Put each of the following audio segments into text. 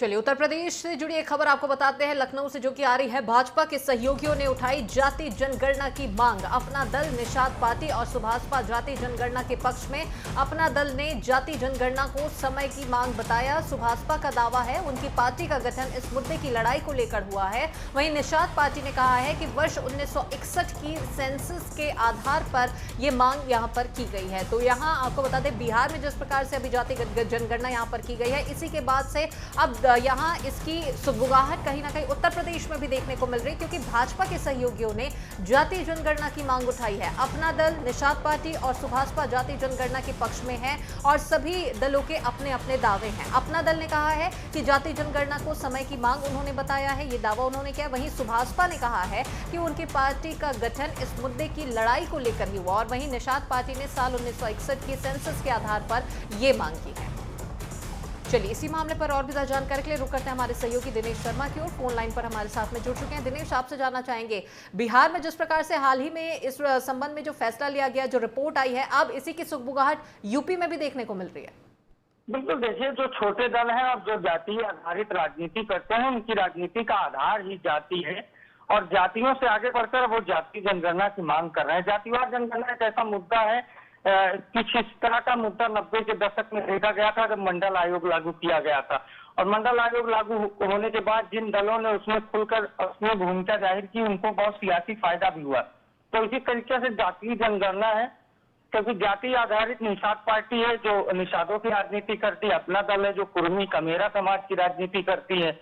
चलिए उत्तर प्रदेश से जुड़ी एक खबर आपको बताते हैं। लखनऊ से जो कि आ रही है, भाजपा के सहयोगियों ने उठाई जाति जनगणना की मांग। अपना दल, निषाद पार्टी और सुभाषपा जाति जनगणना के पक्ष में। अपना दल ने जाति जनगणना को समय की मांग बताया। सुभाषपा का दावा है उनकी पार्टी का गठन इस मुद्दे की लड़ाई को लेकर हुआ है। वहीं निषाद पार्टी ने कहा है कि वर्ष 1961 की सेंसस के आधार पर ये मांग यहां पर की गई है। तो यहां आपको बता दें, बिहार में जिस प्रकार से अभी जाति जनगणना यहां पर की गई है, इसी के बाद से अब यहां इसकी सुगबुगाहट कहीं ना कहीं उत्तर प्रदेश में भी देखने को मिल रही है, क्योंकि भाजपा के सहयोगियों ने जाति जनगणना की मांग उठाई है। अपना दल, निषाद पार्टी और सुभाषपा जाति जनगणना के पक्ष में है और सभी दलों के अपने अपने दावे हैं। अपना दल ने कहा है कि जाति जनगणना को समय की मांग उन्होंने बताया है, ये दावा उन्होंने किया। वहीं सुभाषपा ने कहा है कि उनकी पार्टी का गठन इस मुद्दे की लड़ाई को लेकर ही हुआ और वहीं निषाद पार्टी ने साल 1961 की सेंसस के आधार पर ये मांग की है। चलिए इसी मामले पर और भी ज्यादा जानकारी के लिए रुक करते हैं हमारे सहयोगी दिनेश शर्मा की ओर। फोन लाइन पर हमारे साथ में जुड़ चुके हैं। दिनेश, आपसे जानना चाहेंगे, बिहार में जिस प्रकार से हाल ही में इस संबंध में जो फैसला लिया गया, जो रिपोर्ट आई है, अब इसी की सुगबुगाहट यूपी में भी देखने को मिल रही है। बिल्कुल, देखिए, जो छोटे दल हैं और जो जाति आधारित राजनीति करते हैं, उनकी राजनीति का आधार ही जाति है और जातियों से आगे बढ़कर वो जाति जनगणना की मांग कर रहे हैं। जातिवार जनगणना एक ऐसा मुद्दा है, कुछ इस तरह का मुद्दा 90 के दशक में देखा गया था जब मंडल आयोग लागू किया गया था। और मंडल आयोग लागू होने के बाद जिन दलों ने उसमें खुलकर उसमें भूमिका जाहिर की, उनको बहुत सियासी फायदा भी हुआ। तो इसी तरीके से जाति जनगणना है, क्योंकि जाति आधारित निषाद पार्टी है जो निषादों की राजनीति करती है, अपना दल है जो कुर्मी कमेरा समाज की राजनीति करती है,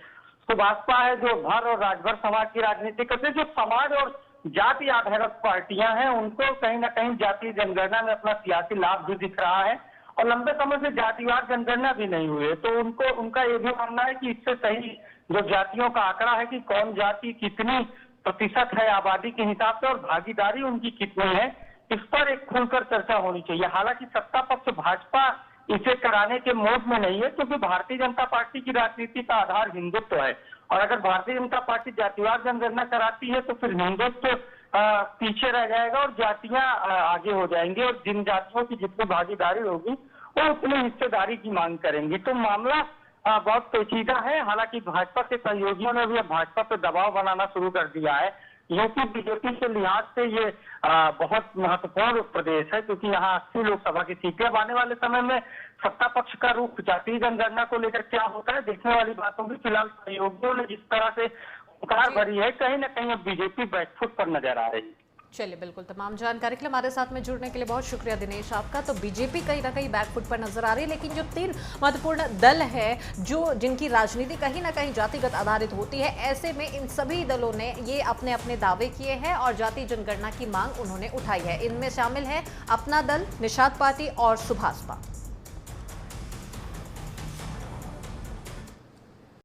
सुभाषपा है जो भर और राजभर समाज की राजनीति करती है। जो समाज और जाति आधारित पार्टियां हैं, उनको कहीं ना कहीं जाति जनगणना में अपना सियासी लाभ भी दिख रहा है और लंबे समय से जातिवार जनगणना भी नहीं हुई है। तो उनको उनका ये भी मानना है कि इससे सही जो जातियों का आंकड़ा है कि कौन जाति कितनी प्रतिशत है आबादी के हिसाब से और भागीदारी उनकी कितनी है, इस पर एक खुलकर चर्चा होनी चाहिए। हालांकि सत्ता पक्ष भाजपा इसे कराने के मोड में नहीं है, क्योंकि भारतीय जनता पार्टी की राजनीति का आधार हिंदुत्व है और अगर भारतीय जनता पार्टी जातिवार जनगणना कराती है तो फिर हिंदुत्व पीछे रह जाएगा और जातियां आगे हो जाएंगी और जिन जातियों की जितनी भागीदारी होगी वो उतनी हिस्सेदारी की मांग करेंगी। तो मामला बहुत पेचीदा है। हालांकि भाजपा के सहयोगियों ने भी भाजपा पर दबाव बनाना शुरू कर दिया है। यूपी बीजेपी के लिहाज से ये बहुत महत्वपूर्ण प्रदेश है, क्योंकि यहाँ 80 लोकसभा की सीटें। अब आने वाले समय में सत्ता पक्ष का रुख जाति जनगणना को लेकर क्या होता है, देखने वाली बात होगी। फिलहाल सहयोगियों ने जिस तरह से पुकार भरी है, कहीं ना कहीं अब बीजेपी बैकफुट पर नजर आ रही है। चलिए बिल्कुल, तमाम जानकारी के लिए हमारे साथ में जुड़ने के लिए बहुत शुक्रिया दिनेश आपका। तो बीजेपी कहीं ना कहीं बैकफुट पर नजर आ रही है, लेकिन जो 3 महत्वपूर्ण दल है जो जिनकी राजनीति कहीं ना कहीं जातिगत आधारित होती है, ऐसे में इन सभी दलों ने ये अपने अपने दावे किए हैं और जाति जनगणना की मांग उन्होंने उठाई है। इनमें शामिल है अपना दल, निषाद पार्टी और सुभाषपा।